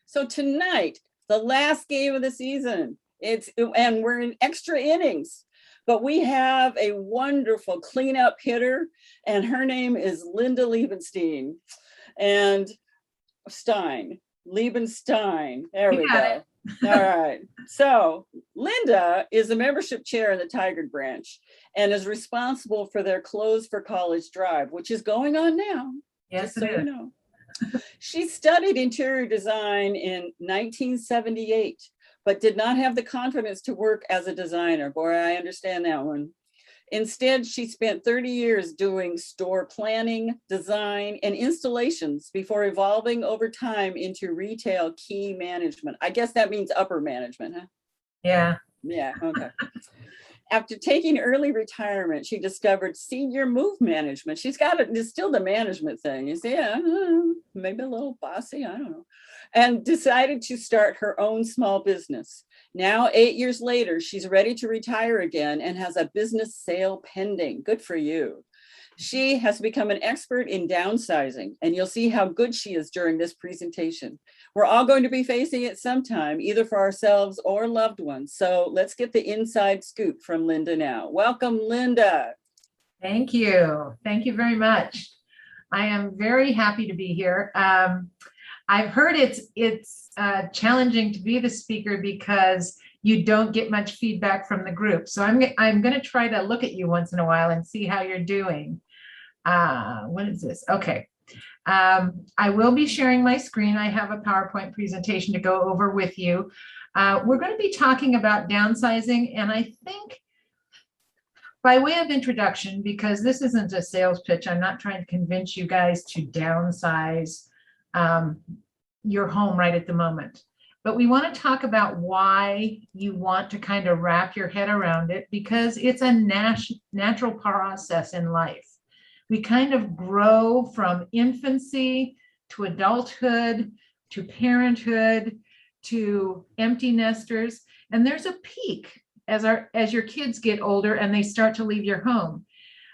So tonight, the last game of the season, and we're in extra innings, but we have a wonderful cleanup hitter, and her name is Linda Liebenstein. And Liebenstein. There we go. All right. So Linda is a membership chair in the Tigard branch and is responsible for their Clothes for College drive, which is going on now. Yes, just so you know. She studied interior design in 1978, but did not have the confidence to work as a designer. Boy, I understand that one. Instead, she spent 30 years doing store planning, design, and installations before evolving over time into retail key management. I guess that means upper management, huh? Yeah. Yeah, okay. After taking early retirement, she discovered senior move management. She's got it, it's still the management thing. You see, yeah, maybe a little bossy, I don't know. And decided to start her own small business. Now, 8 years later, she's ready to retire again and has a business sale pending. Good for you. She has become an expert in downsizing, and you'll see how good she is during this presentation. We're all going to be facing it sometime, either for ourselves or loved ones. So let's get the inside scoop from Linda now. Welcome, Linda. Thank you. Thank you very much. I am very happy to be here. I've heard it's challenging to be the speaker because you don't get much feedback from the group. So I'm going to try to look at you once in a while and see how you're doing. What is this? Okay. I will be sharing my screen. I have a PowerPoint presentation to go over with you. We're going to be talking about downsizing, and I think by way of introduction, because this isn't a sales pitch, I'm not trying to convince you guys to downsize your home right at the moment. But we want to talk about why you want to kind of wrap your head around it, because it's a natural process in life. We kind of grow from infancy to adulthood, to parenthood, to empty nesters. And there's a peak as your kids get older and they start to leave your home.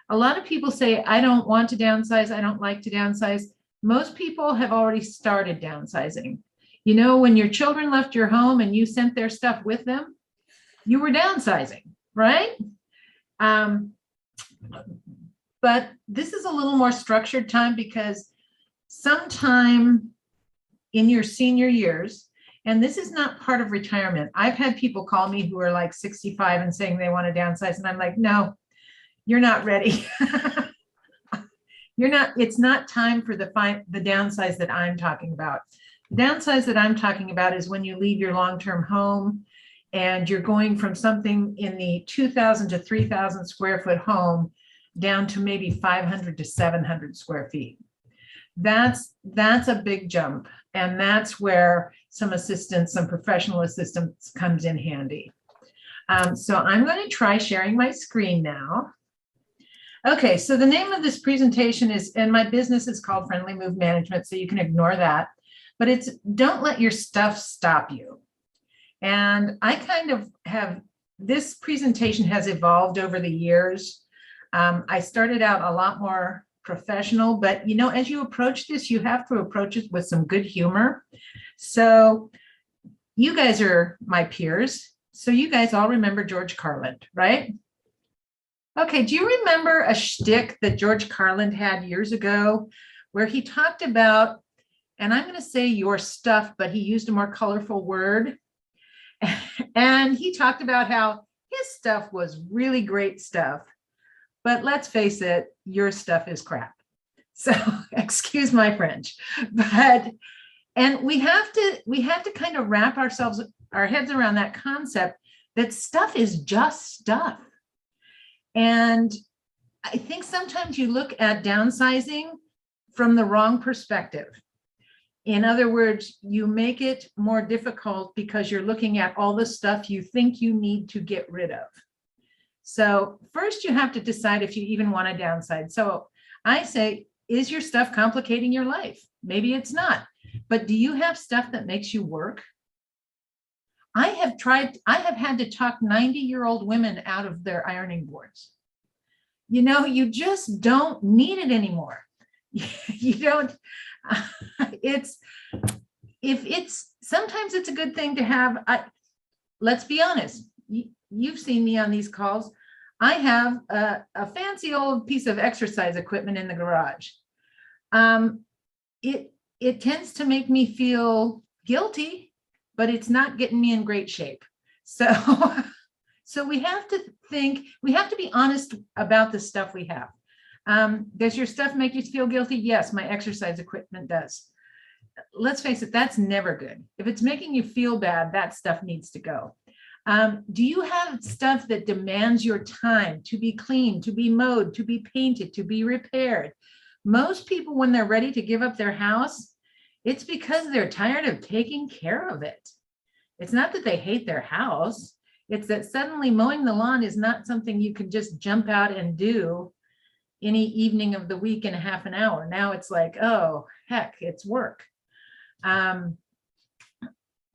A lot of people say, I don't want to downsize. I don't like to downsize. Most people have already started downsizing. You know, when your children left your home and you sent their stuff with them, you were downsizing, right? But this is a little more structured time because sometime in your senior years, and this is not part of retirement. I've had people call me who are like 65 and saying they want to downsize. And I'm like, no, you're not ready. It's not time for the downsize that I'm talking about. The downsize that I'm talking about is when you leave your long-term home and you're going from something in the 2,000 to 3,000 square foot home down to maybe 500 to 700 square feet. That's a big jump. And that's where some assistance, some professional assistance comes in handy. So I'm going to try sharing my screen now. Okay, so the name of this presentation is, and my business is called Friendly Move Management, so you can ignore that. But it's don't let your stuff stop you. And I kind of have, this presentation has evolved over the years. I started out a lot more professional, but you know, as you approach this, you have to approach it with some good humor. So you guys are my peers. So you guys all remember George Carlin, right? Okay, do you remember a shtick that George Carlin had years ago where he talked about, and I'm going to say your stuff, but he used a more colorful word. And he talked about how his stuff was really great stuff. But let's face it, your stuff is crap. So excuse my French. And we have to kind of wrap our heads around that concept that stuff is just stuff. And I think sometimes you look at downsizing from the wrong perspective. In other words, you make it more difficult because you're looking at all the stuff you think you need to get rid of. So first you have to decide if you even want to downsize. So I say, is your stuff complicating your life? Maybe it's not, but do you have stuff that makes you work? I have had to talk 90-year-old women out of their ironing boards. You know, you just don't need it anymore. You don't, sometimes it's a good thing to have, let's be honest, you've seen me on these calls. I have a fancy old piece of exercise equipment in the garage. It tends to make me feel guilty, but it's not getting me in great shape. So, so we have to be honest about the stuff we have. Does your stuff make you feel guilty? Yes, my exercise equipment does. Let's face it, that's never good. If it's making you feel bad, that stuff needs to go. Do you have stuff that demands your time to be cleaned, to be mowed, to be painted, to be repaired? Most people, when they're ready to give up their house, it's because they're tired of taking care of it. It's not that they hate their house. It's that suddenly mowing the lawn is not something you can just jump out and do any evening of the week in a half an hour. Now it's like, oh, heck, it's work.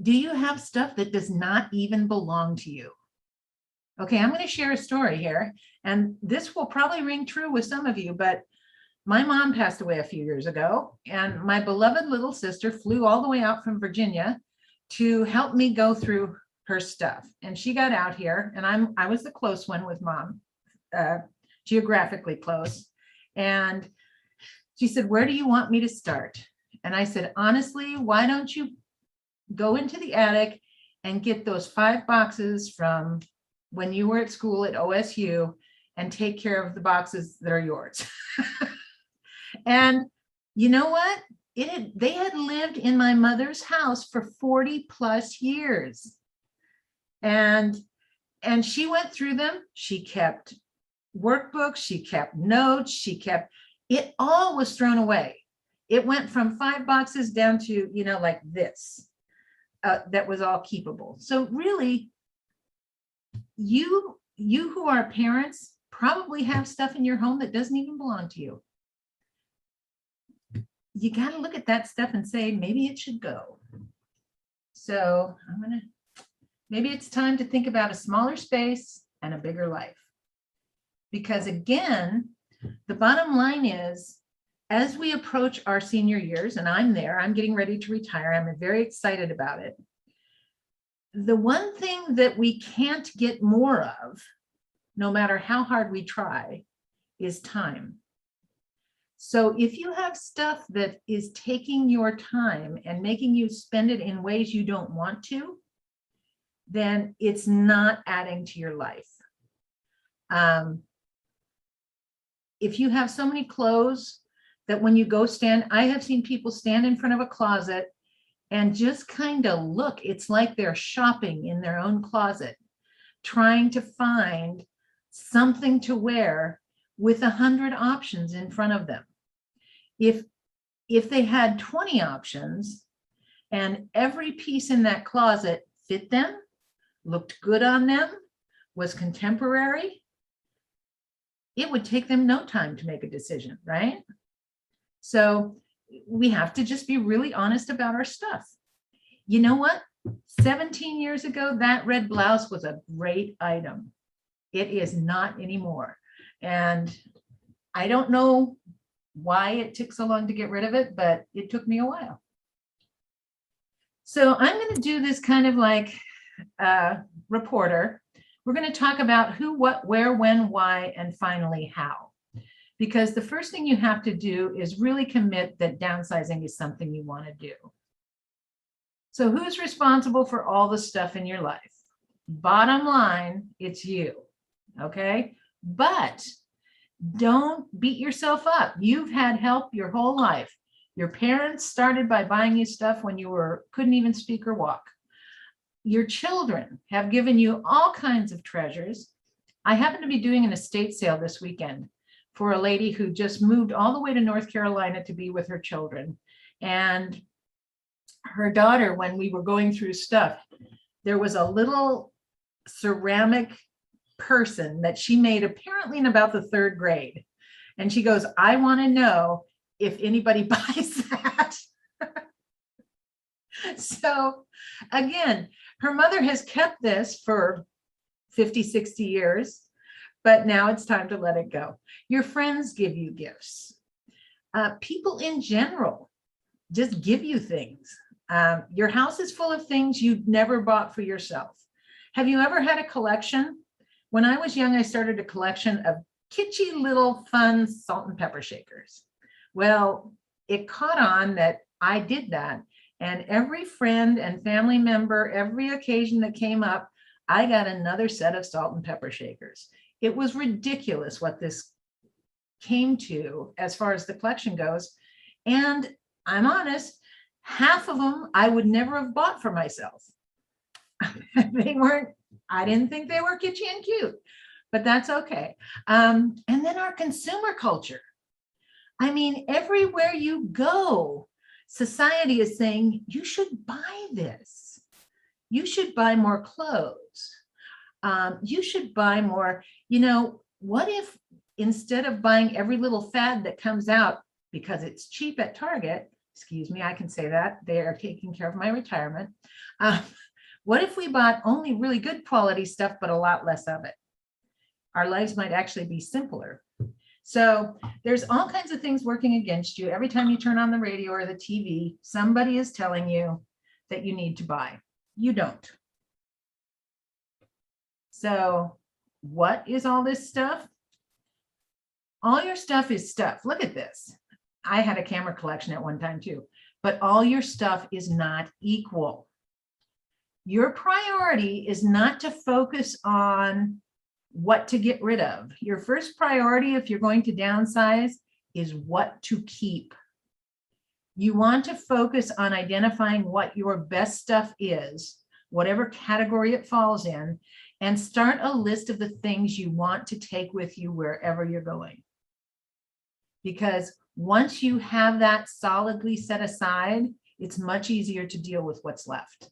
Do you have stuff that does not even belong to you? Okay, I'm going to share a story here, and this will probably ring true with some of you, but my mom passed away a few years ago, and my beloved little sister flew all the way out from Virginia to help me go through her stuff. And she got out here, and I was the close one with mom, geographically close. And she said, "Where do you want me to start?" And I said, "Honestly, why don't you go into the attic and get those 5 boxes from when you were at school at OSU and take care of the boxes that are yours." And you know what? They had lived in my mother's house for 40 plus years. And she went through them. She kept workbooks, she kept notes, it all was thrown away. It went from 5 boxes down to, like this, that was all keepable. So really, you who are parents probably have stuff in your home that doesn't even belong to you. You got to look at that stuff and say, maybe it should go. So maybe it's time to think about a smaller space and a bigger life. Because again, the bottom line is, as we approach our senior years, and I'm getting ready to retire. I'm very excited about it. The one thing that we can't get more of, no matter how hard we try, is time. So if you have stuff that is taking your time and making you spend it in ways you don't want to, then it's not adding to your life. If you have so many clothes that when you go I have seen people stand in front of a closet and just kind of look. It's like they're shopping in their own closet, trying to find something to wear with 100 options in front of them. If they had 20 options and every piece in that closet fit them, looked good on them, was contemporary, it would take them no time to make a decision, right? So we have to just be really honest about our stuff. You know what? 17 years ago, that red blouse was a great item. It is not anymore. And I don't know why it took so long to get rid of it, but it took me a while. So I'm going to do this kind of like reporter. We're going to talk about who, what, where, when, why, and finally how. Because the first thing you have to do is really commit that downsizing is something you want to do. So who's responsible for all the stuff in your life? Bottom line, it's you. Okay? But don't beat yourself up. You've had help your whole life. Your parents started by buying you stuff when you couldn't even speak or walk. Your children have given you all kinds of treasures. I happen to be doing an estate sale this weekend for a lady who just moved all the way to North Carolina to be with her children. And her daughter, when we were going through stuff, there was a little ceramic person that she made apparently in about the 3rd grade. And she goes, "I want to know if anybody buys that." So again, her mother has kept this for 50, 60 years, but now it's time to let it go. Your friends give you gifts. People in general just give you things. Your house is full of things you never bought for yourself. Have you ever had a collection? When I was young, I started a collection of kitschy little fun salt and pepper shakers. Well, it caught on that I did that. And every friend and family member, every occasion that came up, I got another set of salt and pepper shakers. It was ridiculous what this came to as far as the collection goes. And I'm honest, half of them I would never have bought for myself. They weren't, I didn't think they were kitschy and cute, but that's okay. And then our consumer culture. I mean, everywhere you go, society is saying, you should buy this. You should buy more clothes. You should buy more, what if instead of buying every little fad that comes out because it's cheap at Target, excuse me, I can say that, they are taking care of my retirement. What if we bought only really good quality stuff, but a lot less of it? Our lives might actually be simpler. So there's all kinds of things working against you. Every time you turn on the radio or the TV, somebody is telling you that you need to buy. You don't. So what is all this stuff? All your stuff is stuff. Look at this. I had a camera collection at one time too, but all your stuff is not equal. Your priority is not to focus on what to get rid of. Your first priority, if you're going to downsize, is what to keep. You want to focus on identifying what your best stuff is, whatever category it falls in, and start a list of the things you want to take with you wherever you're going. Because once you have that solidly set aside, it's much easier to deal with what's left.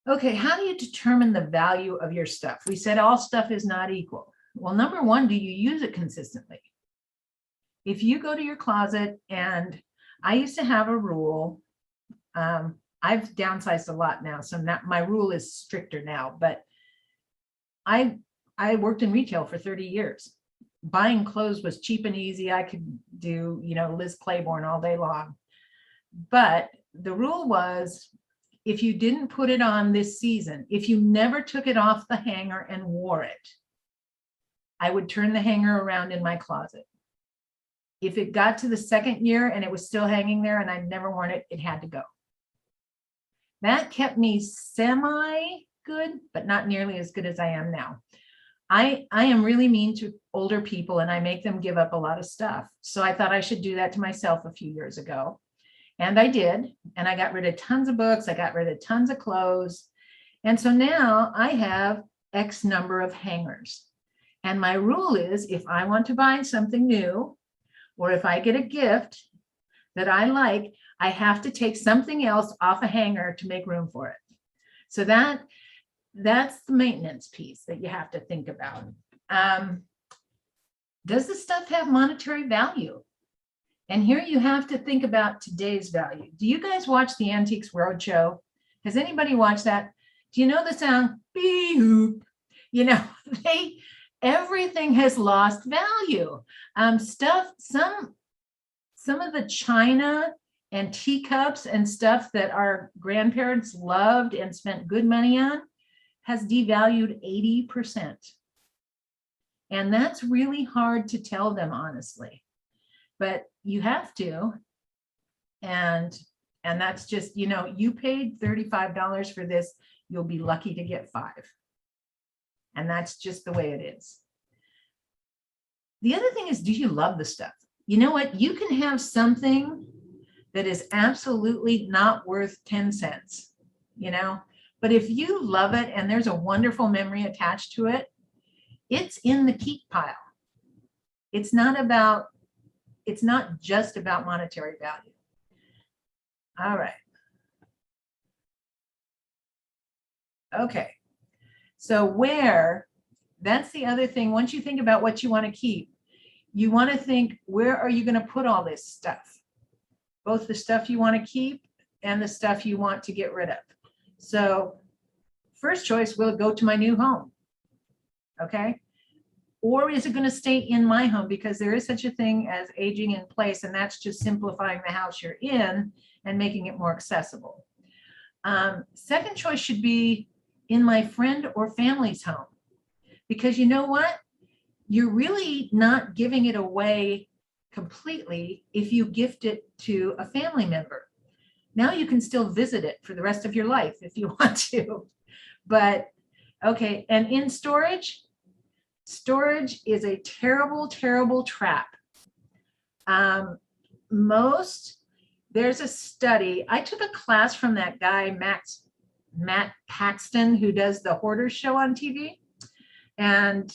Okay, how do you determine the value of your stuff? We said all stuff is not equal. Well, number one, do you use it consistently? If you go to your closet, and I used to have a rule, I've downsized a lot now, so my rule is stricter now, but I worked in retail for 30 years. Buying clothes was cheap and easy. I could do, Liz Claiborne all day long. But the rule was, if you didn't put it on this season, if you never took it off the hanger and wore it, I would turn the hanger around in my closet. If it got to the second year and it was still hanging there and I'd never worn it, it had to go. That kept me semi good, but not nearly as good as I am now. I am really mean to older people and I make them give up a lot of stuff. So I thought I should do that to myself a few years ago. And I did, and I got rid of tons of books. I got rid of tons of clothes. And so now I have X number of hangers. And my rule is, if I want to buy something new, or if I get a gift that I like, I have to take something else off a hanger to make room for it. So that's the maintenance piece that you have to think about. Does the stuff have monetary value? And here you have to think about today's value. Do you guys watch the Antiques Roadshow? Has anybody watched that? Do you know the sound? Beep. Everything has lost value. Some of the china and teacups and stuff that our grandparents loved and spent good money on has devalued 80%. And that's really hard to tell them, honestly. But you have to, and that's just, you paid $35 for this, you'll be lucky to get 5. And that's just the way it is. The other thing is, do you love the stuff? You know what? You can have something that is absolutely not worth 10 cents, but if you love it and there's a wonderful memory attached to it, it's in the keep pile. It's not just about monetary value. All right. Okay. So that's the other thing. Once you think about what you want to keep, you want to think, where are you going to put all this stuff? Both the stuff you want to keep and the stuff you want to get rid of. So first choice will go to my new home. Okay. Or is it going to stay in my home? Because there is such a thing as aging in place, and that's just simplifying the house you're in and making it more accessible. Second choice should be in my friend or family's home. Because you know what? You're really not giving it away completely if you gift it to a family member. Now you can still visit it for the rest of your life if you want to. But okay, and in storage, storage is a terrible, terrible trap. There's a study, I took a class from that guy, Matt Paxton, who does the Hoarders show on TV. And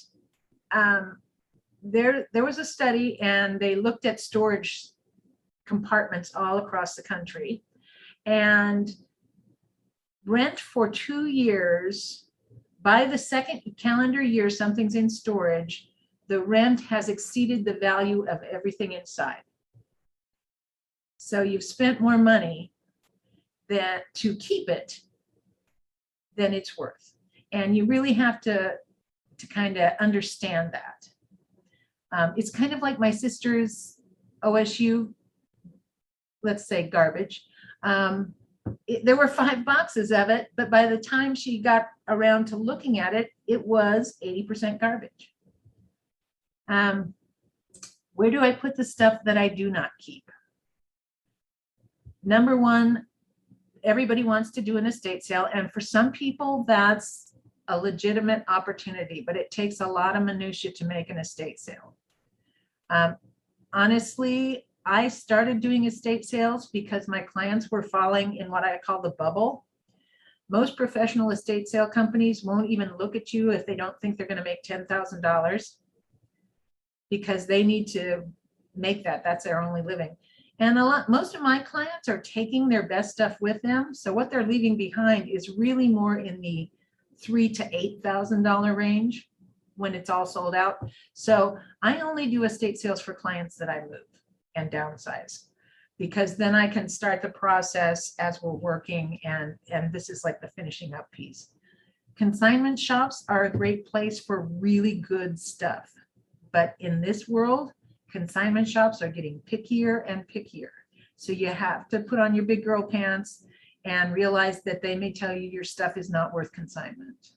there was a study, and they looked at storage compartments all across the country. And rent for 2 years, by the second calendar year something's in storage, the rent has exceeded the value of everything inside. So you've spent more money to keep it than it's worth. And you really have to kind of understand that. It's kind of like my sister's OSU, let's say garbage. There were 5 boxes of it, but by the time she got around to looking at it, it was 80% garbage. Where do I put the stuff that I do not keep? Number one, everybody wants to do an estate sale, and for some people that's a legitimate opportunity, but it takes a lot of minutia to make an estate sale. Honestly, I started doing estate sales because my clients were falling in what I call the bubble. Most professional estate sale companies won't even look at you if they don't think they're going to make $10,000, because they need to make that. That's their only living. And most of my clients are taking their best stuff with them. So what they're leaving behind is really more in the $3,000 to $8,000 range when it's all sold out. So I only do estate sales for clients that I move and downsize, because then I can start the process as we're working, and this is like the finishing up piece. Consignment shops are a great place for really good stuff, but in this world, consignment shops are getting pickier and pickier. So you have to put on your big girl pants and realize that they may tell you your stuff is not worth consignment.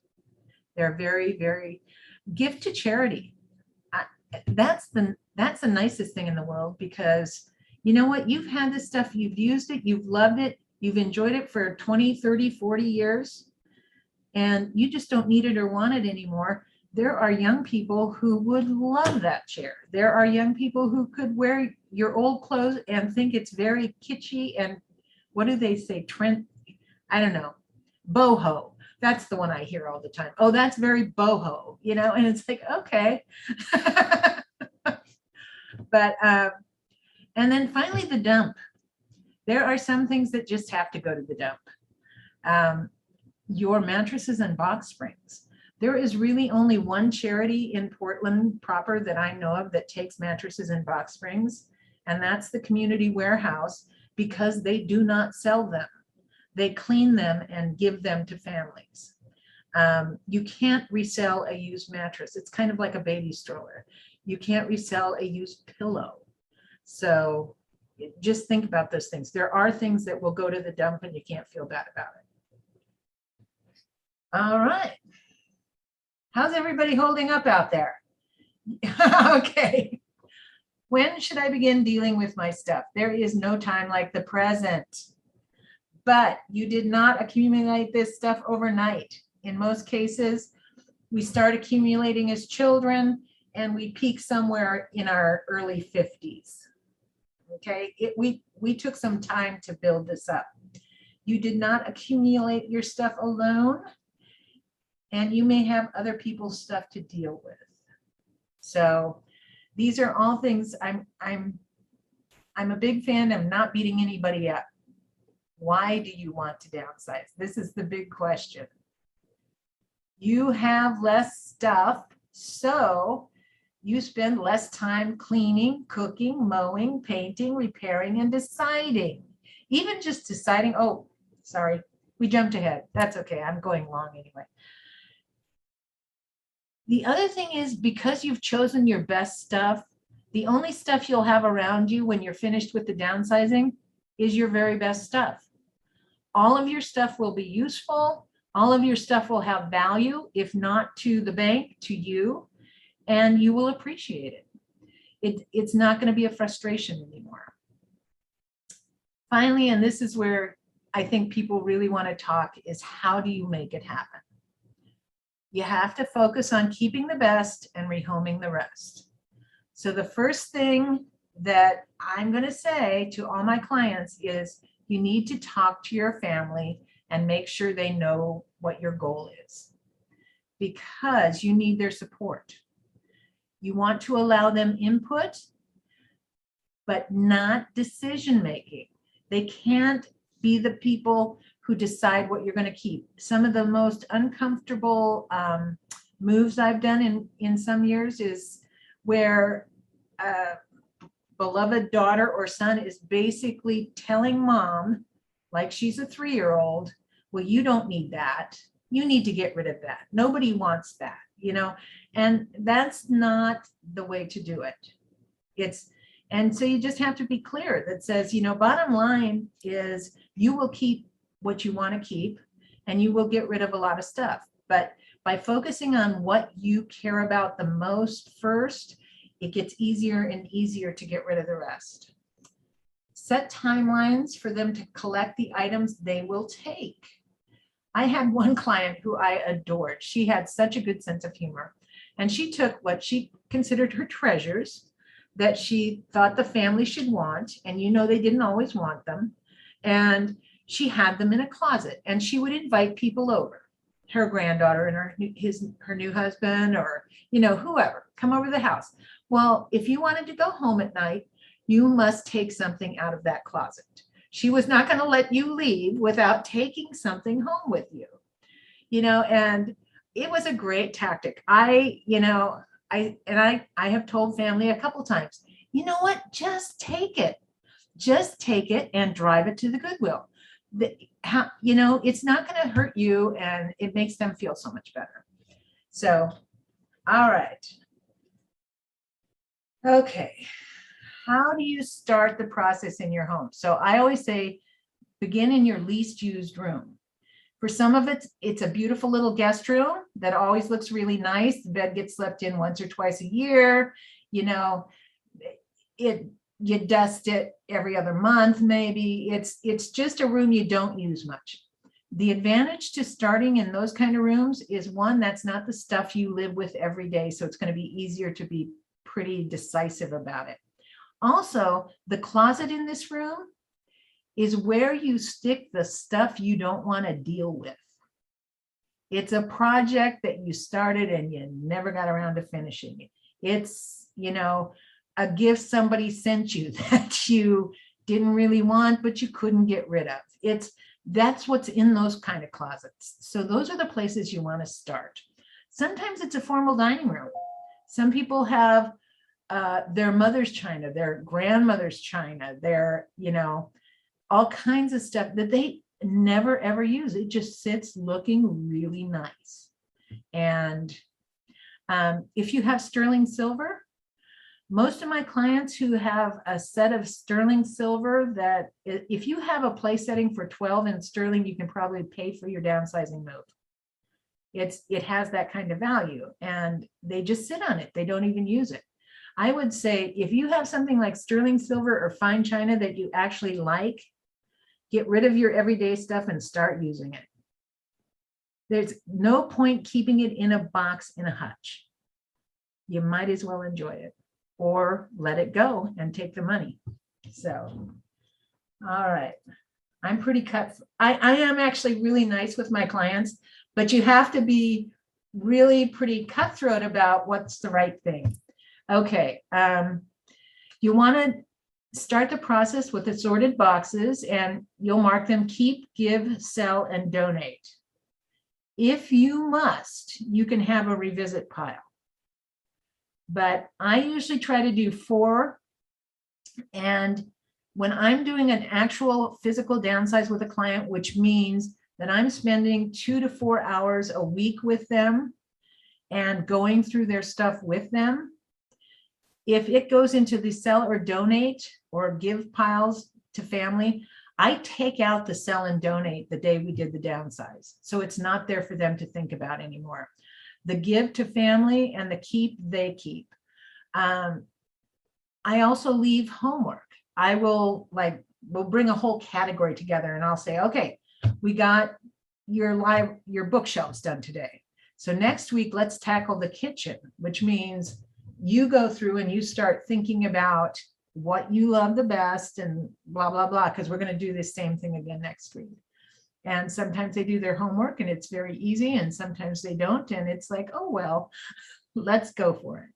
They're very, very gift to charity. That's the nicest thing in the world, because you know what? You've had this stuff, you've used it, you've loved it, you've enjoyed it for 20, 30, 40 years, and you just don't need it or want it anymore. There are young people who would love that chair. There are young people who could wear your old clothes and think it's very kitschy and, what do they say, trend? I don't know, boho. That's the one I hear all the time. Oh, that's very boho, you know, and it's like, okay. But, and then finally the dump. There are some things that just have to go to the dump. Your mattresses and box springs. There is really only one charity in Portland proper that I know of that takes mattresses and box springs, and that's the Community Warehouse, because they do not sell them. They clean them and give them to families. You can't resell a used mattress. It's kind of like a baby stroller. You can't resell a used pillow. So just think about those things. There are things that will go to the dump and you can't feel bad about it. All right. How's everybody holding up out there? Okay. When should I begin dealing with my stuff? There is no time like the present. But you did not accumulate this stuff overnight. In most cases, we start accumulating as children and we peak somewhere in our early 50s. Okay, we took some time to build this up. You did not accumulate your stuff alone, and you may have other people's stuff to deal with. So these are all things I'm a big fan of not beating anybody up. Why do you want to downsize? This is the big question. You have less stuff, so you spend less time cleaning, cooking, mowing, painting, repairing, and deciding. Even just deciding, oh, sorry, we jumped ahead. That's okay, I'm going long anyway. The other thing is, because you've chosen your best stuff, the only stuff you'll have around you when you're finished with the downsizing is your very best stuff. All of your stuff will be useful. All of your stuff will have value, if not to the bank, to you, and you will appreciate it. It's not going to be a frustration anymore. Finally, and this is where I think people really want to talk, is how do you make it happen? You have to focus on keeping the best and rehoming the rest. So the first thing that I'm going to say to all my clients is you need to talk to your family and make sure they know what your goal is, because you need their support. You want to allow them input, but not decision making. They can't be the people who decide what you're going to keep. Some of the most uncomfortable moves I've done in some years is where a beloved daughter or son is basically telling mom, like she's a 3-year-old, well, you don't need that. You need to get rid of that. Nobody wants that, and that's not the way to do it. And so you just have to be clear that says, bottom line is you will keep what you want to keep and you will get rid of a lot of stuff. But by focusing on what you care about the most first, it gets easier and easier to get rid of the rest. Set timelines for them to collect the items they will take. I had one client who I adored. She had such a good sense of humor. And she took what she considered her treasures that she thought the family should want. And they didn't always want them. And she had them in a closet. And she would invite people over, her granddaughter and her new husband, or, whoever, come over to the house. Well, if you wanted to go home at night, you must take something out of that closet. She was not going to let you leave without taking something home with you, and it was a great tactic. I have told family a couple times, you know what, just take it and drive it to the Goodwill. It's not going to hurt you, and it makes them feel so much better. So, all right. Okay. How do you start the process in your home? So I always say, begin in your least used room. For some of it, it's a beautiful little guest room that always looks really nice. The bed gets slept in once or twice a year. You dust it every other month, maybe. It's just a room you don't use much. The advantage to starting in those kind of rooms is, one, that's not the stuff you live with every day. So it's going to be easier to be pretty decisive about it. Also, the closet in this room is where you stick the stuff you don't want to deal with. It's a project that you started and you never got around to finishing. It's, a gift somebody sent you that you didn't really want, but you couldn't get rid of. That's what's in those kind of closets. So those are the places you want to start. Sometimes it's a formal dining room. Some people have their mother's china, their grandmother's china, their, all kinds of stuff that they never ever use. It just sits looking really nice. And if you have sterling silver, most of my clients who have a set of sterling silver, that if you have a place setting for 12 in sterling, you can probably pay for your downsizing move. It has that kind of value, and they just sit on it. They don't even use it. I would say if you have something like sterling silver or fine china that you actually like, get rid of your everyday stuff and start using it. There's no point keeping it in a box in a hutch. You might as well enjoy it, or let it go and take the money. So, all right. I'm pretty cut. I am actually really nice with my clients, but you have to be really pretty cutthroat about what's the right thing. Okay. You want to start the process with assorted boxes, and you'll mark them keep, give, sell, and donate. If you must, you can have a revisit pile. But I usually try to do 4. And when I'm doing an actual physical downsize with a client, which means that I'm spending 2 to 4 hours a week with them, and going through their stuff with them. If it goes into the sell or donate or give piles to family, I take out the sell and donate the day we did the downsize. So it's not there for them to think about anymore. The give to family and the keep, they keep. I also leave homework. I will we'll bring a whole category together and I'll say, okay, we got your bookshelves done today. So next week, let's tackle the kitchen, which means you go through and you start thinking about what you love the best and blah, blah, blah, because we're going to do the same thing again next week. And sometimes they do their homework and it's very easy, and sometimes they don't. And it's like, oh, well, let's go for it.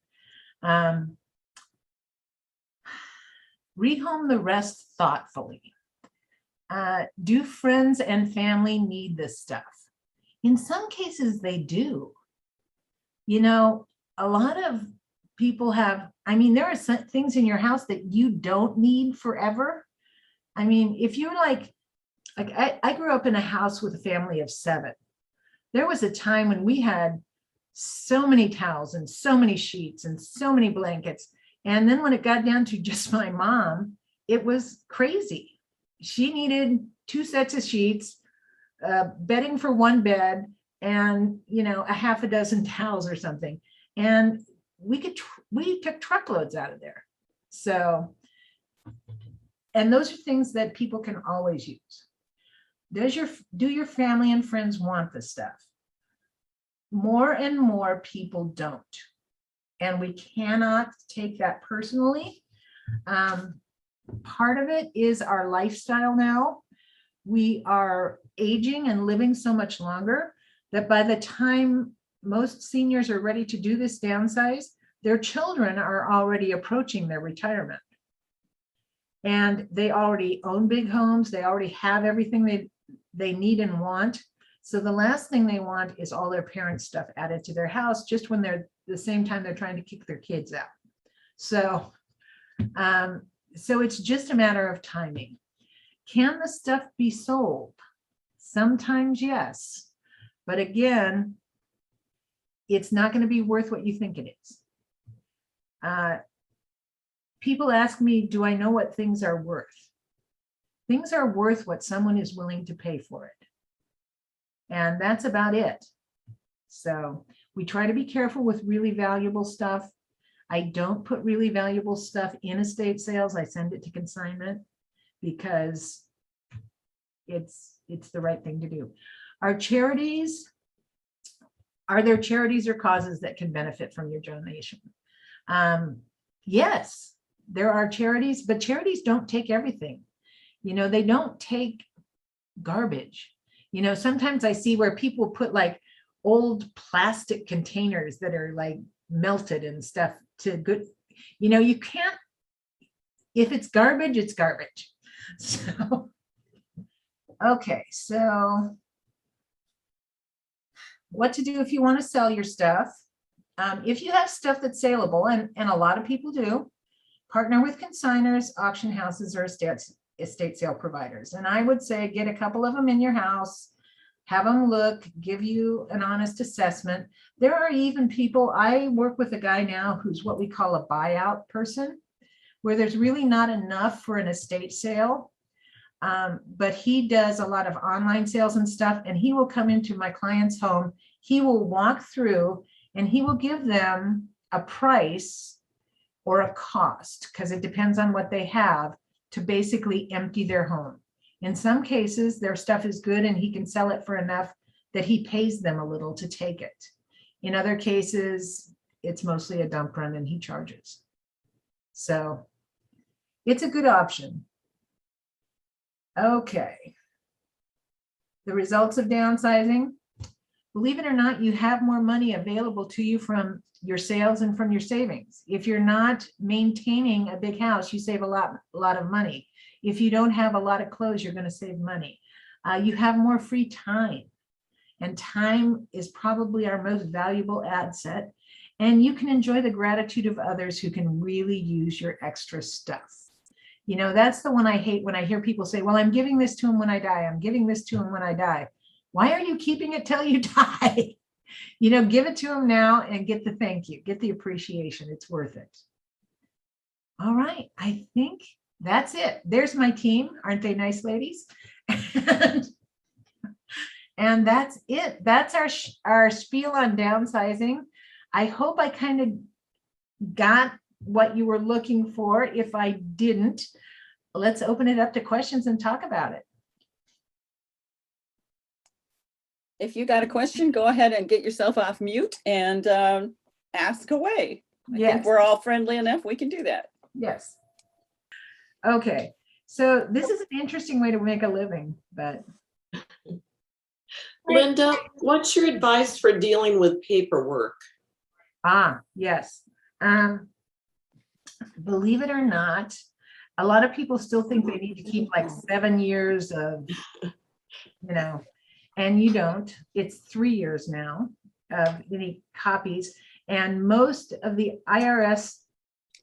Rehome the rest thoughtfully. Do friends and family need this stuff? In some cases, they do. You know, a lot of people have, I mean, there are some things in your house that you don't need forever. I mean, if you're like I grew up in a house with a family of 7. There was a time when we had so many towels and so many sheets and so many blankets. And then when it got down to just my mom, it was crazy. She needed 2 sets of sheets, bedding for 1 bed, and, you know, a half a dozen towels or something. And we took truckloads out of there. So, and those are things that people can always use. Do your family and friends want this stuff? More and more people don't. And we cannot take that personally. Part of it is our lifestyle now. We are aging and living so much longer that by the time most seniors are ready to do this downsize, their children are already approaching their retirement. And they already own big homes. They already have everything they need and want. So the last thing they want is all their parents' stuff added to their house just when they're the same time they're trying to kick their kids out. So, so it's just a matter of timing. Can the stuff be sold? Sometimes yes, but again, it's not going to be worth what you think it is. People ask me, do I know what things are worth? Things are worth what someone is willing to pay for it. And that's about it. So we try to be careful with really valuable stuff. I don't put really valuable stuff in estate sales. I send it to consignment because it's the right thing to do. Are there charities or causes that can benefit from your donation? Yes, there are charities, but charities don't take everything. You know, they don't take garbage. You know, sometimes I see where people put like old plastic containers that are like melted and stuff to good, you know, you can't, if it's garbage, it's garbage. So, okay, so what to do if you want to sell your stuff. If you have stuff that's saleable, and a lot of people do, partner with consigners, auction houses, or estate sale providers. And I would say get a couple of them in your house, have them look, give you an honest assessment. There are even people, I work with a guy now who's what we call a buyout person, where there's really not enough for an estate sale. But he does a lot of online sales and stuff, and he will come into my client's home. He will walk through and he will give them a price or a cost, because it depends on what they have, to basically empty their home. In some cases, their stuff is good and he can sell it for enough that he pays them a little to take it. In other cases, it's mostly a dump run and he charges. So it's a good option. Okay. The results of downsizing. Believe it or not, you have more money available to you from your sales and from your savings. If you're not maintaining a big house, you save a lot of money. If you don't have a lot of clothes, you're going to save money. You have more free time, and time is probably our most valuable asset. And you can enjoy the gratitude of others who can really use your extra stuff. You know, that's the one I hate, when I hear people say, well, I'm giving this to him when I die. I'm giving this to him when I die. Why are you keeping it till you die? Give it to them now and get the thank you, get the appreciation. It's worth it. All right. I think that's it. There's my team. Aren't they nice ladies? And that's it. That's our spiel on downsizing. I hope I kind of got what you were looking for. If I didn't, let's open it up to questions and talk about it. If you got a question, go ahead and get yourself off mute and ask away. I think we're all friendly enough. We can do that. Yes. Okay. So this is an interesting way to make a living, but. Linda, what's your advice for dealing with paperwork? Yes. Believe it or not, a lot of people still think they need to keep like 7 years of, and you don't. It's 3 years now of any copies. And most of the IRS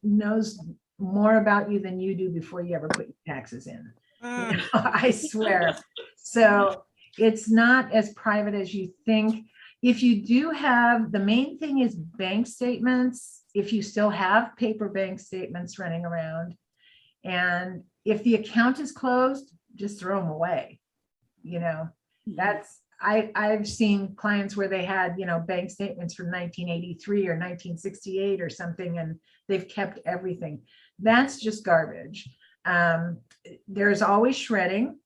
knows more about you than you do before you ever put your taxes in. I swear. So it's not as private as you think. If you do have, the main thing is bank statements, if you still have paper bank statements running around. And if the account is closed, just throw them away. That's, I've seen clients where they had, bank statements from 1983 or 1968 or something, and they've kept everything. That's just garbage. There's always shredding.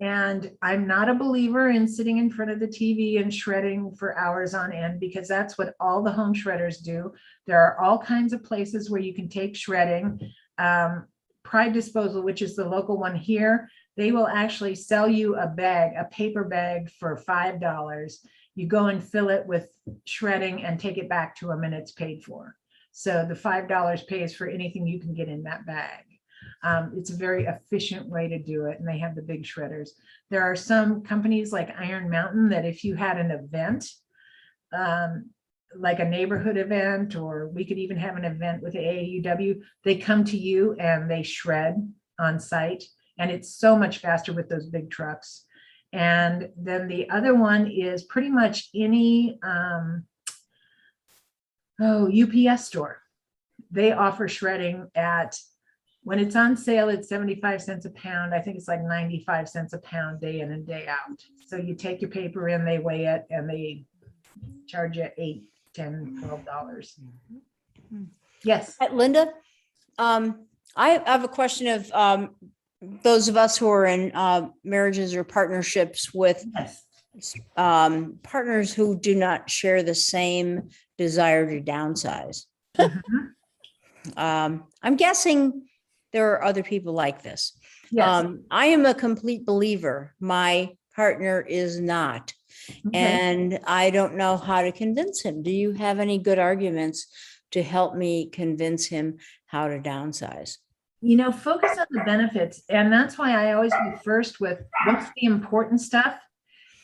And I'm not a believer in sitting in front of the TV and shredding for hours on end, because that's what all the home shredders do. There are all kinds of places where you can take shredding. Pride Disposal, which is the local one here, they will actually sell you a bag, a paper bag for $5. You go and fill it with shredding and take it back to them, and it's paid for. So the $5 pays for anything you can get in that bag. It's a very efficient way to do it, and they have the big shredders. There are some companies like Iron Mountain that if you had an event, like a neighborhood event, or we could even have an event with the AAUW, they come to you and they shred on site, and it's so much faster with those big trucks. And then the other one is pretty much any UPS store. They offer shredding at, when it's on sale, it's 75 cents a pound. I think it's like 95 cents a pound day in and day out. So you take your paper in, they weigh it, and they charge you $8, $10, $12. Yes. Linda, I have a question of those of us who are in marriages or partnerships with partners who do not share the same desire to downsize. I'm guessing there are other people like this. Yes. I am a complete believer. My partner is not. Okay. And I don't know how to convince him. Do you have any good arguments to help me convince him how to downsize? Focus on the benefits. And that's why I always go first with what's the important stuff.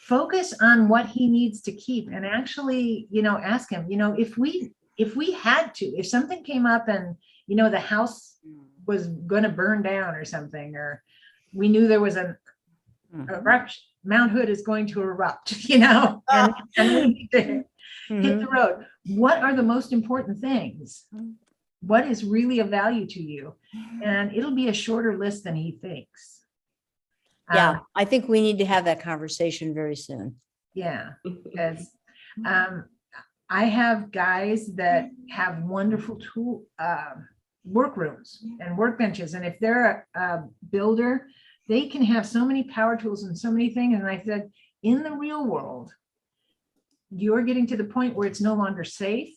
Focus on what he needs to keep, and actually, ask him, if we had to, if something came up and, the house was going to burn down or something, or we knew there was an eruption, Mount Hood is going to erupt, and we need to hit the road. What are the most important things? What is really of value to you? And it'll be a shorter list than he thinks. Yeah, I think we need to have that conversation very soon. Yeah, because I have guys that have wonderful tool workrooms and workbenches, and if they're a builder, they can have so many power tools and so many things. And I said, in the real world, you're getting to the point where it's no longer safe.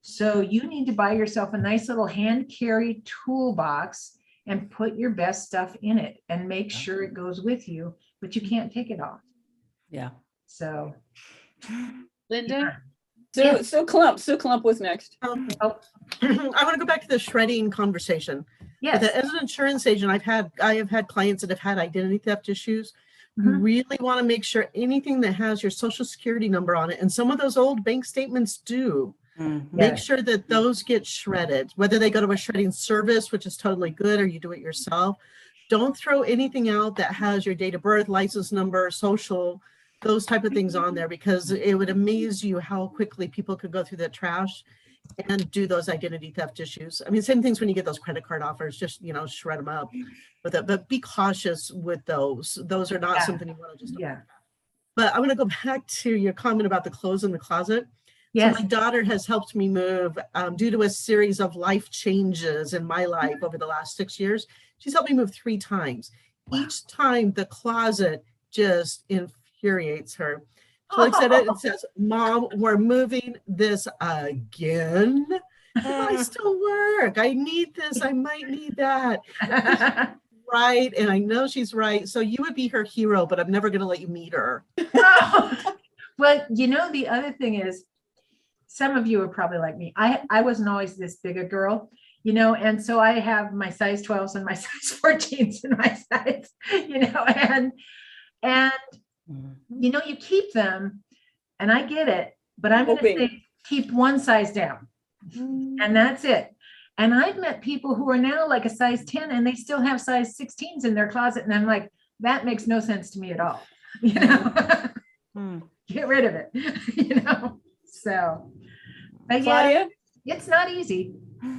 So you need to buy yourself a nice little hand carry toolbox and put your best stuff in it and make sure it goes with you, but you can't take it off. Yeah. So Linda? Sue Klump was next. I want to go back to the shredding conversation. yes. As an insurance agent, I have had clients that have had identity theft issues. You really want to make sure anything that has your social security number on it, and some of those old bank statements do, make sure that those get shredded, whether they go to a shredding service, which is totally good, or you do it yourself. Don't throw anything out that has your date of birth, license number, social, those type of things on there, because it would amaze you how quickly people could go through the trash and do those identity theft issues. I mean, same things when you get those credit card offers, just, shred them up with it, but be cautious with those. Those are not Yeah. something you want to just. Yeah. But I want to go back to your comment about the clothes in the closet. Yes. So my daughter has helped me move due to a series of life changes in my life over the last 6 years. She's helped me move 3 times. Wow. Each time the closet just infuriates her. She looks at it and says, Mom, we're moving this again. I still work. I need this. I might need that. Right. And I know she's right. So you would be her hero, but I'm never going to let you meet her. Well, the other thing is, some of you are probably like me. I wasn't always this big a girl, and so I have my size 12s and my size 14s and my size, and you keep them, and I get it, but I'm going to say keep one size down, and that's it. And I've met people who are now like a size 10 and they still have size 16s in their closet, and I'm like, that makes no sense to me at all. Get rid of it, so. But Claudia? yeah, it's not easy.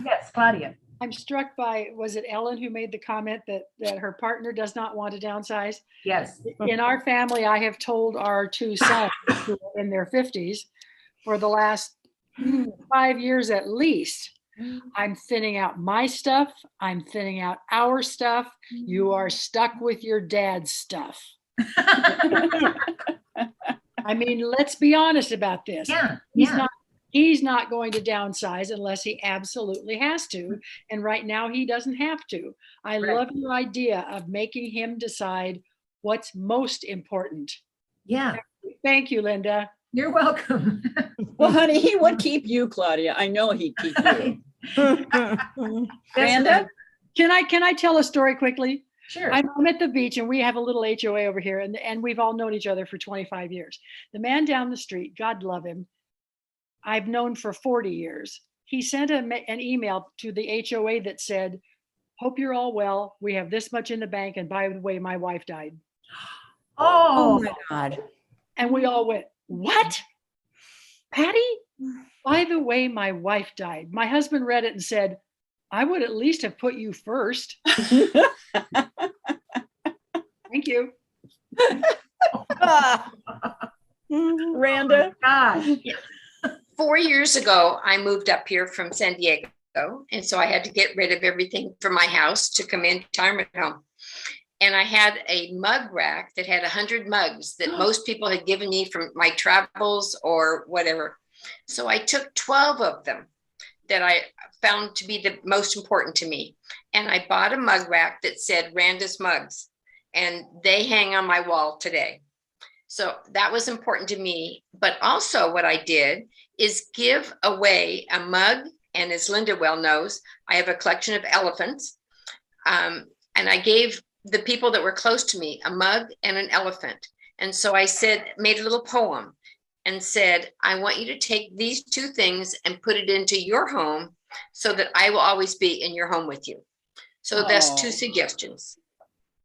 Yes, Claudia. I'm struck by, was it Ellen who made the comment that her partner does not want to downsize? Yes. In our family, I have told our 2 sons who are in their 50s for the last 5 years at least, I'm thinning out my stuff. I'm thinning out our stuff. You are stuck with your dad's stuff. I mean, let's be honest about this. Yeah. He's not going to downsize unless he absolutely has to. And right now he doesn't have to. I love your idea of making him decide what's most important. Yeah. Thank you, Linda. You're welcome. Well, honey, he would keep you, Claudia. I know he'd keep you. Randa? Can I tell a story quickly? Sure. I'm at the beach and we have a little HOA over here, and we've all known each other for 25 years. The man down the street, God love him, I've known for 40 years. He sent an email to the HOA that said, hope you're all well. We have this much in the bank. And by the way, my wife died. Oh my God. And we all went, what? Patty? By the way, my wife died. My husband read it and said, I would at least have put you first. Thank you. Randa? God. 4 years ago, I moved up here from San Diego. And so I had to get rid of everything from my house to come in retirement home. And I had a mug rack that had 100 mugs that most people had given me from my travels or whatever. So I took 12 of them that I found to be the most important to me. And I bought a mug rack that said Randa's Mugs, and they hang on my wall today. So that was important to me. But also what I did is give away a mug. And as Linda well knows, I have a collection of elephants. And I gave the people that were close to me a mug and an elephant. And so I made a little poem and said, I want you to take these 2 things and put it into your home so that I will always be in your home with you. So that's 2 suggestions.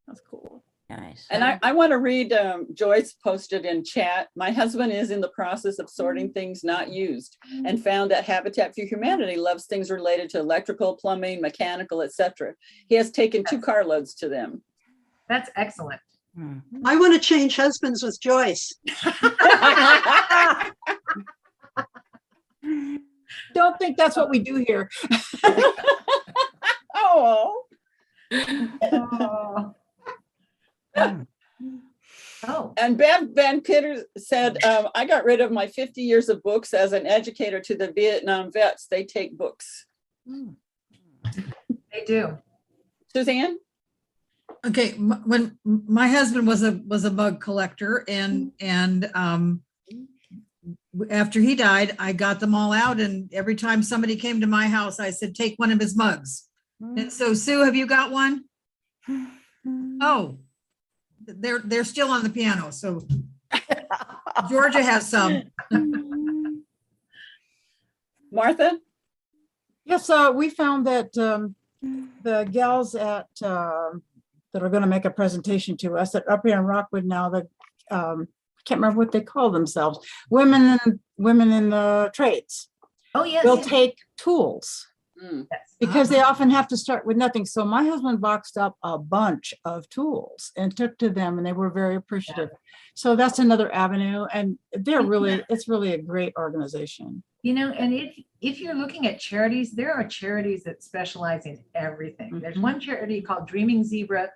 That's cool. Nice. And I want to read, Joyce posted in chat, my husband is in the process of sorting things not used and found that Habitat for Humanity loves things related to electrical, plumbing, mechanical, etc. He has taken 2 carloads to them. That's excellent. I want to change husbands with Joyce. Don't think that's what we do here. Oh. Oh. And Bev Van Pitter said, I got rid of my 50 years of books as an educator to the Vietnam vets. They take books. They do. Suzanne? Okay, when my husband was a mug collector, and after he died, I got them all out, and every time somebody came to my house, I said, take one of his mugs. And so, Sue, have you got one? Oh, they're still on the piano. So Georgia has some. Martha? Yes, we found that the gals that are going to make a presentation to us up here in Rockwood now, the can't remember what they call themselves, women in the trades Oh, yes. will yes, take tools Mm. yes. because they often have to start with nothing. So my husband boxed up a bunch of tools and took to them, and they were very appreciative. So that's another avenue, and they're really, it's really a great organization. You know, and if you're looking at charities, there are charities that specialize in everything. There's one charity called Dreaming Zebra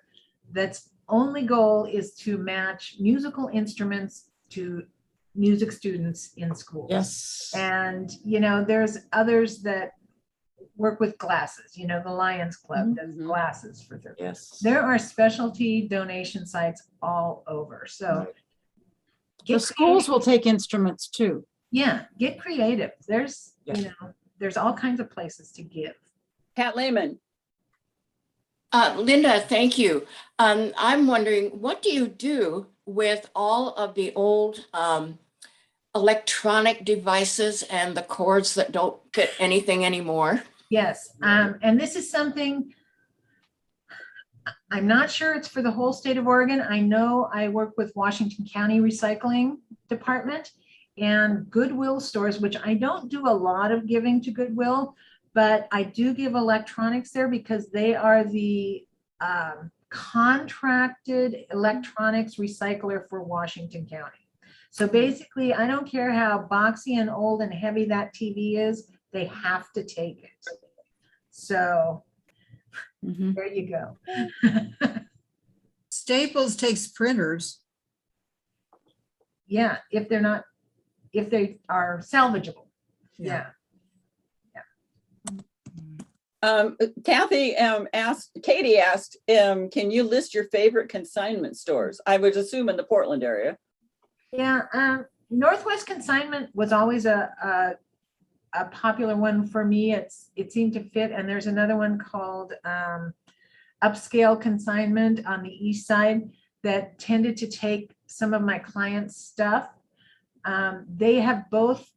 that's only goal is to match musical instruments to music students in schools. Yes. And, you know, there's others that work with glasses, you know, the Lions Club does Mhm. glasses for them. Yes. There are specialty donation sites all over. So The schools will take instruments too. yeah, get creative. There's, Yeah. you know, there's all kinds of places to give. Pat Lehman. Linda, thank you. I'm wondering, what do you do with all of the old electronic devices and the cords that don't fit anything anymore? Yes, and this is something, I'm not sure it's for the whole state of Oregon. I know I work with Washington County Recycling Department and Goodwill stores, which I don't do a lot of giving to Goodwill, but I do give electronics there because they are the contracted electronics recycler for Washington County. So basically, I don't care how boxy and old and heavy that TV is, they have to take it. So there you go. Staples takes printers. Yeah, if they are salvageable. Yeah. Katie asked, can you list your favorite consignment stores? I would assume in the Portland area. Yeah, Northwest Consignment was always a popular one for me. It seemed to fit. And there's another one called Upscale Consignment on the east side that tended to take some of my clients' stuff. They have both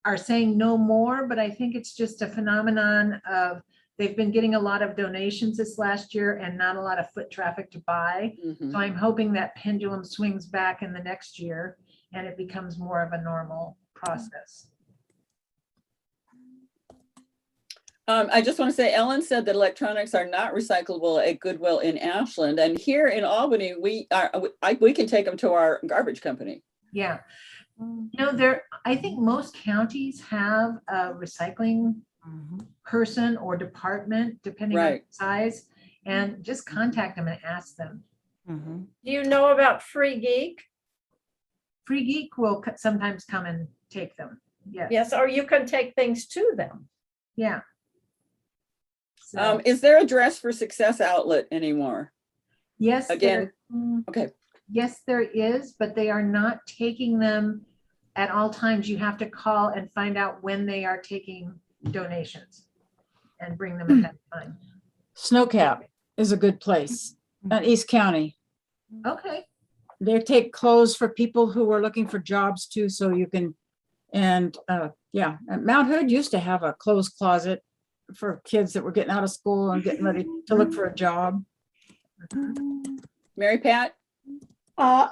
are saying no more, but I think it's just a phenomenon of they've been getting a lot of donations this last year and not a lot of foot traffic to buy. Mhm. So I'm hoping that pendulum swings back in the next year and it becomes more of a normal process. I just want to say, Ellen said that electronics are not recyclable at Goodwill in Ashland, and here in Albany, we can take them to our garbage company. Yeah. You know, I think most counties have a recycling person or department, depending on size, and just contact them and ask them. Mm-hmm. Do you know about Free Geek? Free Geek will sometimes come and take them. Yes. Yes, or you can take things to them. Yeah. So, Is there a Dress for Success outlet anymore? yes. Again, okay. Yes, there is, but they are not taking them at all times. You have to call and find out when they are taking donations and bring them at that time. Snowcap is a good place in East County. Okay. They take clothes for people who are looking for jobs too, so you can, and yeah, and Mount Hood used to have a clothes closet for kids that were getting out of school and getting ready to look for a job. Mary Pat?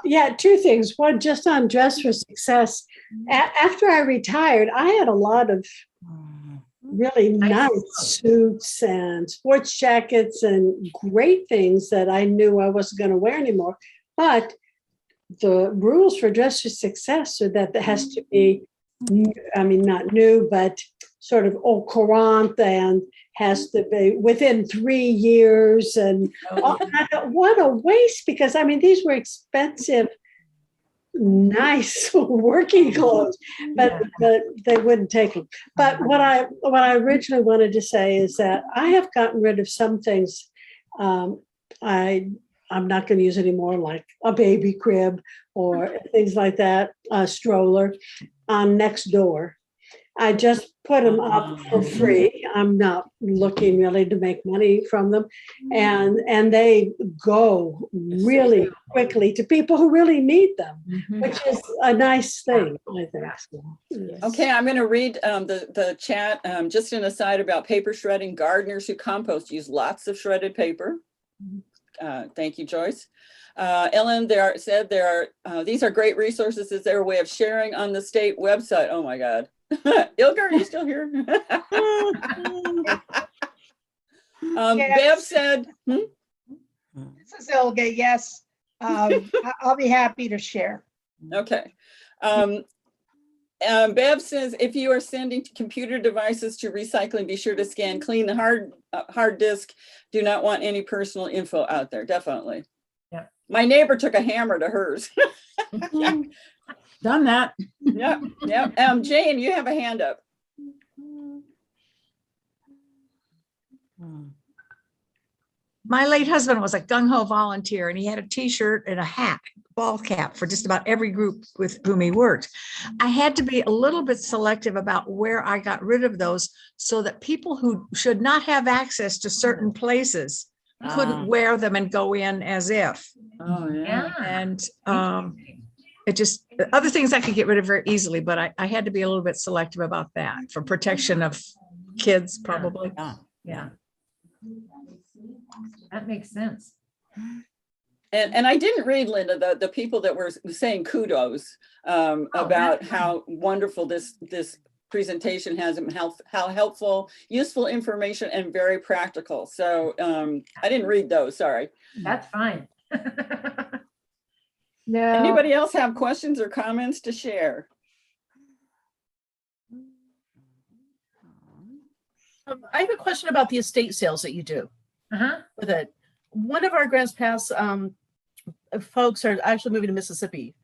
Yeah, two things. One, just on Dress for Success. After I retired, I had a lot of really nice suits and sports jackets and great things that I knew I wasn't going to wear anymore. But the rules for Dress for Success are that there has to be, I mean, not new, but sort of au courant, and has to be within 3 years. And I thought, what a waste, because I mean, these were expensive, nice working clothes, but they wouldn't take them. But what I originally wanted to say is that I have gotten rid of some things I'm not going to use anymore, like a baby crib or things like that, a stroller on Nextdoor. I just put them up for free. I'm not looking really to make money from them. And they go really quickly to people who really need them, which is a nice thing, I think. So, yes. Okay, I'm going to read the chat. Just an aside about paper shredding. Gardeners who compost use lots of shredded paper. Thank you, Joyce. Ellen, these are great resources. Is there a way of sharing on the state website? Oh my God. Ilga, are you still here? Bev said, This is Ilga, yes. I'll be happy to share. okay. Bev says, if you are sending computer devices to recycling, be sure to scan clean the hard disk. Do not want any personal info out there. Definitely. Yeah. My neighbor took a hammer to hers. Done that. Yep. Yep. Jane, you have a hand up. My late husband was a gung-ho volunteer, and he had a t-shirt and a hat, ball cap, for just about every group with whom he worked. I had to be a little bit selective about where I got rid of those so that people who should not have access to certain places couldn't wear them and go in as if. Oh, yeah. And it just, other things I could get rid of very easily, but I had to be a little bit selective about that for protection of kids, probably. Yeah. That makes sense. And I didn't read, Linda, the people that were saying kudos about how wonderful this presentation has, and how helpful, useful information, and very practical. So I didn't read those, sorry. That's fine. No. Anybody else have questions or comments to share? I have a question about the estate sales that you do. With it. One of our Grants Pass folks are actually moving to Mississippi.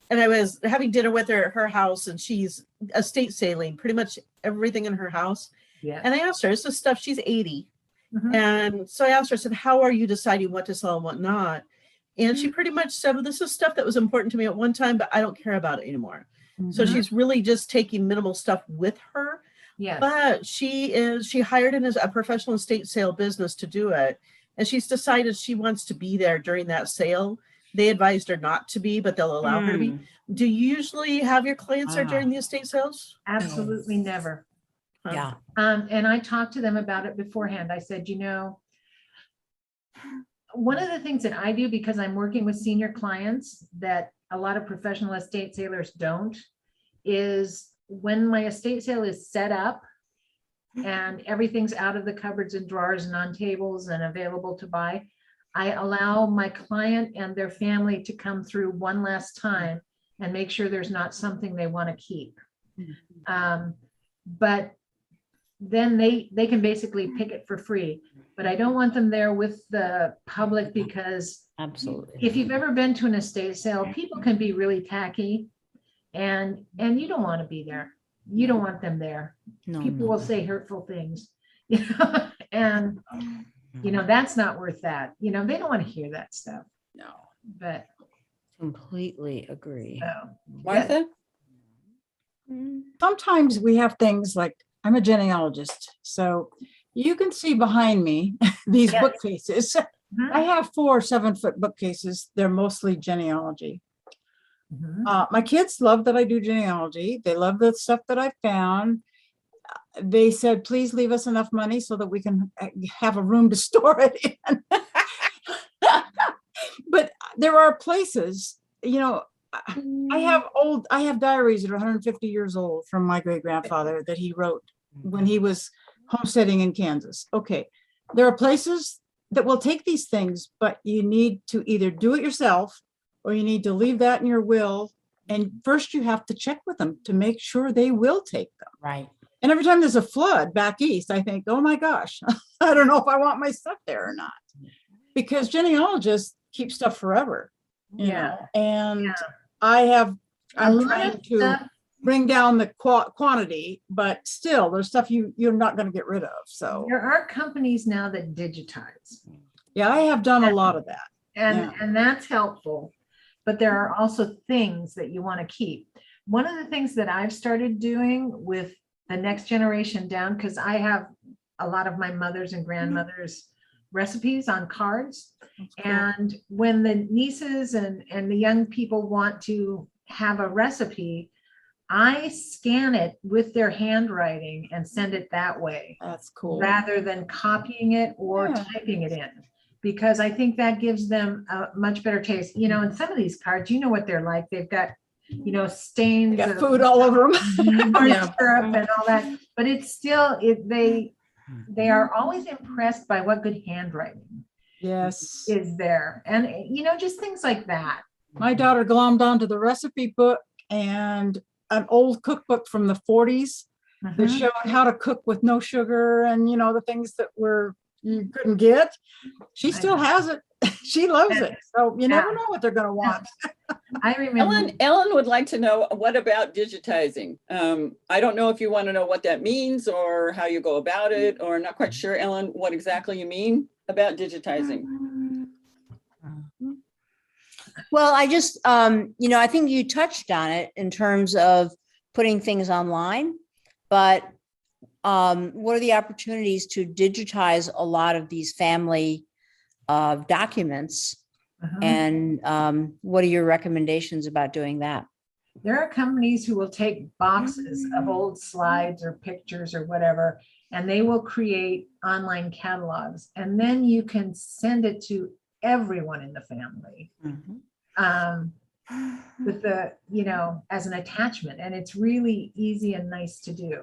And I was having dinner with her at her house, and she's estate sailing pretty much everything in her house. Yeah. And I asked her, this is stuff, she's 80. And so I asked her, I said, how are you deciding what to sell and what not? And she pretty much said, well, this is stuff that was important to me at one time, but I don't care about it anymore. So she's really just taking minimal stuff with her. Yeah. But she hired in as a professional estate sale business to do it. And she's decided she wants to be there during that sale. They advised her not to be, but they'll allow her to be. Do you usually have your clients there during the estate sales? Absolutely never. Yeah. And I talked to them about it beforehand. I said, one of the things that I do, because I'm working with senior clients that a lot of professional estate sailors don't, is when my estate sale is set up and everything's out of the cupboards and drawers and on tables and available to buy, I allow my client and their family to come through one last time and make sure there's not something they want to keep. But then they can basically pick it for free. But I don't want them there with the public, because absolutely, if you've ever been to an estate sale, people can be really tacky, and you don't want to be there. You don't want them there. People will say hurtful things, and that's not worth that. They don't want to hear that stuff. No, but completely agree. Martha? Sometimes we have things like, I'm a genealogist, so you can see behind me these bookcases. I have 4 7-foot bookcases. They're mostly genealogy. My kids love that I do genealogy. They love the stuff that I found. They said, please leave us enough money so that we can have a room to store it in. But there are places, I have diaries that are 150 years old from my great-grandfather that he wrote when he was homesteading in Kansas. Okay, there are places that will take these things, but you need to either do it yourself or you need to leave that in your will. And first you have to check with them to make sure they will take them. Right. And every time there's a flood back east, I think, oh my gosh, I don't know if I want my stuff there or not. Because genealogists keep stuff forever. You know? And I'm trying to bring down the quantity, but still there's stuff you're not going to get rid of. So there are companies now that digitize. Yeah, I have done a lot of that. And that's helpful. But there are also things that you want to keep. One of the things that I've started doing with the next generation down, because I have a lot of my mother's and grandmother's recipes on cards. And when the nieces and the young people want to have a recipe, I scan it with their handwriting and send it that way. That's cool. Rather than copying it or typing it in. because I think that gives them a much better taste. You know, in some of these cards, you know what they're like. They've got, you know, stains Got of food all over them. corn Yeah. syrup and all that, but it's still, they are always impressed by what good handwriting Yes. is there. And, you know, just things like that. My daughter glommed onto the recipe book and an old cookbook from the 40s that Mhm. showed how to cook with no sugar and, you know, the things that you couldn't get. She still has it. She loves it. So you never Yeah. know what they're going to want. I remember. Ellen would like to know, what about digitizing? I don't know if you want to know what that means or how you go about it, or not quite sure, Ellen, what exactly you mean about digitizing. Well, I just, you know, I think you touched on it in terms of putting things online, but what are the opportunities to digitize a lot of these family documents? And what are your recommendations about doing that? There are companies who will take boxes of old slides or pictures or whatever, and they will create online catalogs, and then you can send it to everyone in the family. With the, you know, as an attachment, and it's really easy and nice to do.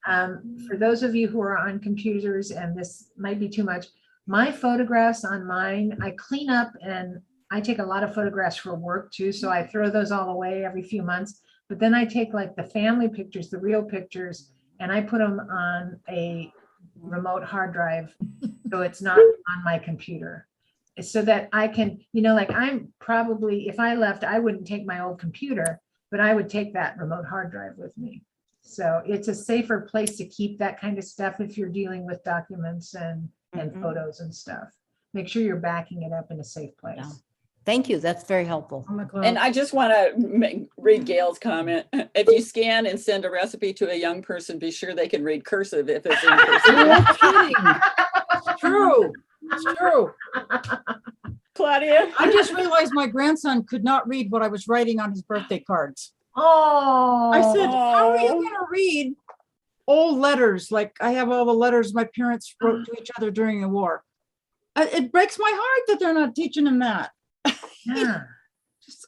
For those of you who are on computers, and this might be too much, my photographs on mine, I clean up, and I take a lot of photographs for work too, so I throw those all away every few months. But then I take like the family pictures, the real pictures, and I put them on a remote hard drive, so it's not on my computer. So that I can, you know, like I'm probably, if I left, I wouldn't take my old computer, but I would take that remote hard drive with me. So it's a safer place to keep that kind of stuff if you're dealing with documents and photos and stuff. Make sure you're backing it up in a safe place. Yeah. Thank you. That's very helpful. And I just want to read Gail's comment. If you scan and send a recipe to a young person, be sure they can read cursive if it's in cursive. No kidding. It's true. It's true. Claudia? I just realized my grandson could not read what I was writing on his birthday cards. Oh, I said, how are you going to read old letters? Like I have all the letters my parents wrote to each other during the war. It breaks my heart that they're not teaching him that. yeah. Just,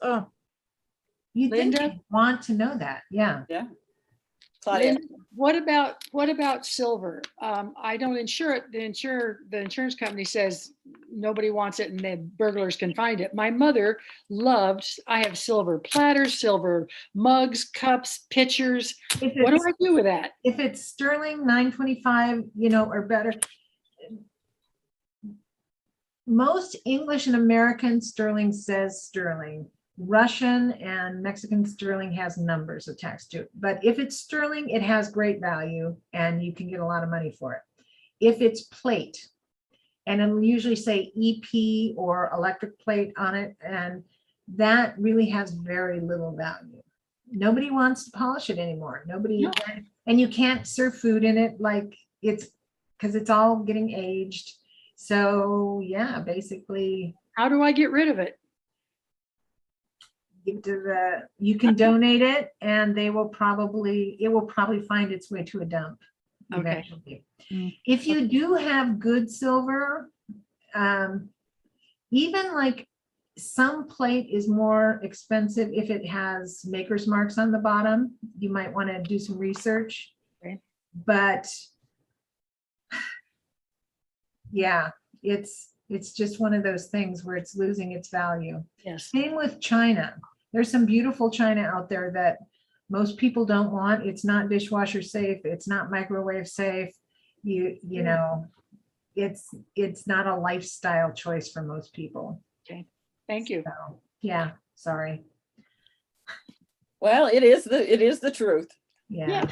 You think Linda? they want to know that? Yeah. Yeah. Claudia? Lynn, what about silver? I don't insure it. The insurance company says nobody wants it and then burglars can find it. My mother loved, I have silver platters, silver mugs, cups, pitchers. What do I do with that? If it's sterling 925, you know, or better. Most English and American sterling says sterling. Russian and Mexican sterling has numbers attached to it. But if it's sterling, it has great value and you can get a lot of money for it. If it's plate, and it'll usually say EP or electric plate on it, and that really has very little value. Nobody wants to polish it anymore. Nobody, No. and you can't serve food in it like it's, because it's all getting aged. So yeah, basically. How do I get rid of it? Give to you can donate it, and it will probably find its way to a dump eventually. Okay. If you do have good silver, even like some plate is more expensive if it has maker's marks on the bottom. You might want to do some research. Okay. But yeah, it's just one of those things where it's losing its value. Yes. Same with China. There's some beautiful China out there that most people don't want. It's not dishwasher safe. It's not microwave safe. You know, it's not a lifestyle choice for most people. Okay. Thank you. So, yeah, sorry. Well, it is the truth. Yeah.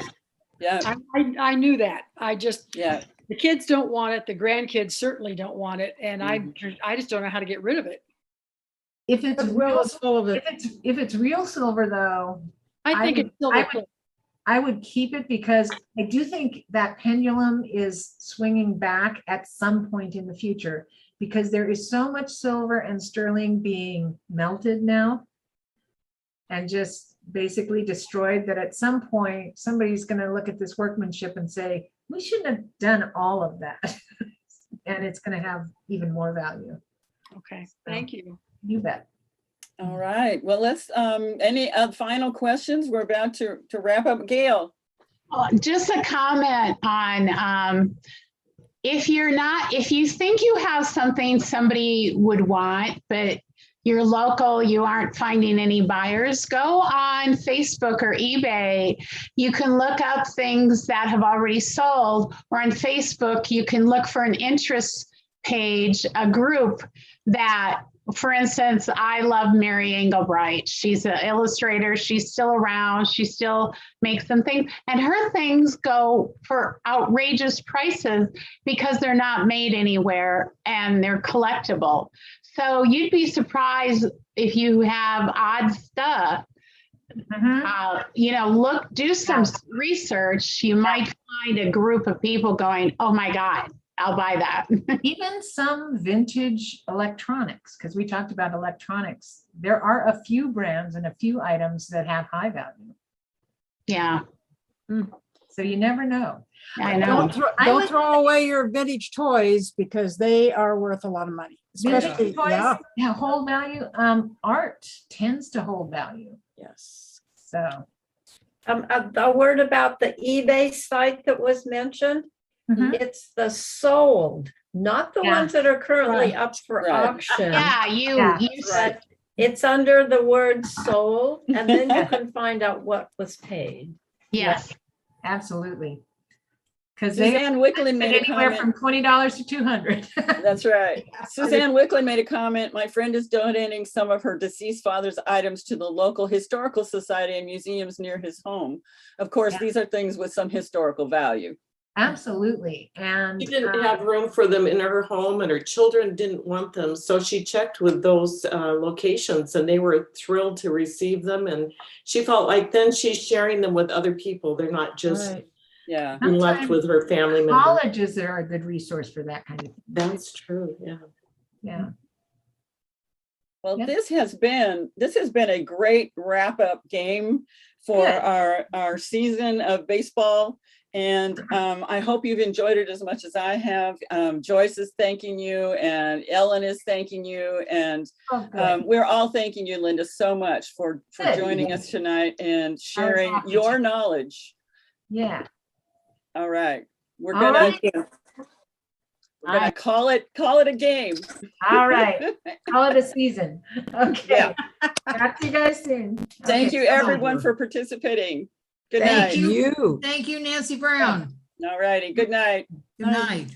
Yeah. I knew that. I just, Yeah. the kids don't want it. The grandkids certainly don't want it. And I just don't know how to get rid of it. If it's Goodwill is full of it. if it's real silver though, I think it's silver plate. I would keep it because I do think that pendulum is swinging back at some point in the future, because there is so much silver and sterling being melted now and just basically destroyed that at some point somebody's going to look at this workmanship and say, we shouldn't have done all of that. and it's going to have even more value. Okay, thank you. You bet. All right. Well, let's, any final questions? We're about to wrap up. Gail. Just a comment on if you think you have something somebody would want, but you're local, you aren't finding any buyers, go on Facebook or eBay. You can look up things that have already sold, or on Facebook, you can look for an interest page, a group that, for instance, I love Mary Engelbright. She's an illustrator. She's still around. She still makes some things. And her things go for outrageous prices because they're not made anywhere and they're collectible. So you'd be surprised if you have odd stuff. Do some research. You might find a group of people going, oh my God, I'll buy that. Even some vintage electronics, because we talked about electronics. There are a few brands and a few items that have high value. Yeah. So you never know. I know. Don't throw away your vintage toys because they are worth a lot of money. Especially, toys hold value. Art tends to hold value. Yes. So a word about the eBay site that was mentioned. It's the sold, not the ones that are currently up for auction. Said it's under the word sold, and then you can find out what was paid. Yes, absolutely. Because Suzanne Wicklund made a anywhere comment. from $20 to $200. That's right. Suzanne Wicklund made a comment. My friend is donating some of her deceased father's items to the local historical society and museums near his home. Of course, these are things with some historical value. Absolutely. And she didn't have room for them in her home, and her children didn't want them. So she checked with those locations, and they were thrilled to receive them. And she felt like then she's sharing them with other people. They're not just being left with her family members. Colleges are a good resource for that kind of thing. That's true. Yeah. Well, this has been a great wrap up game for our season of baseball. And I hope you've enjoyed it as much as I have. Joyce is thanking you, and Ellen is thanking you, and we're all thanking you, Linda, so much for joining us tonight and sharing your knowledge. Yeah. All right. We're gonna call it a game. All right. Call it a season. Okay. Talk to you guys soon. Thank you everyone for participating. Good night. Thank you, Nancy Brown. All righty. Good night. Good night.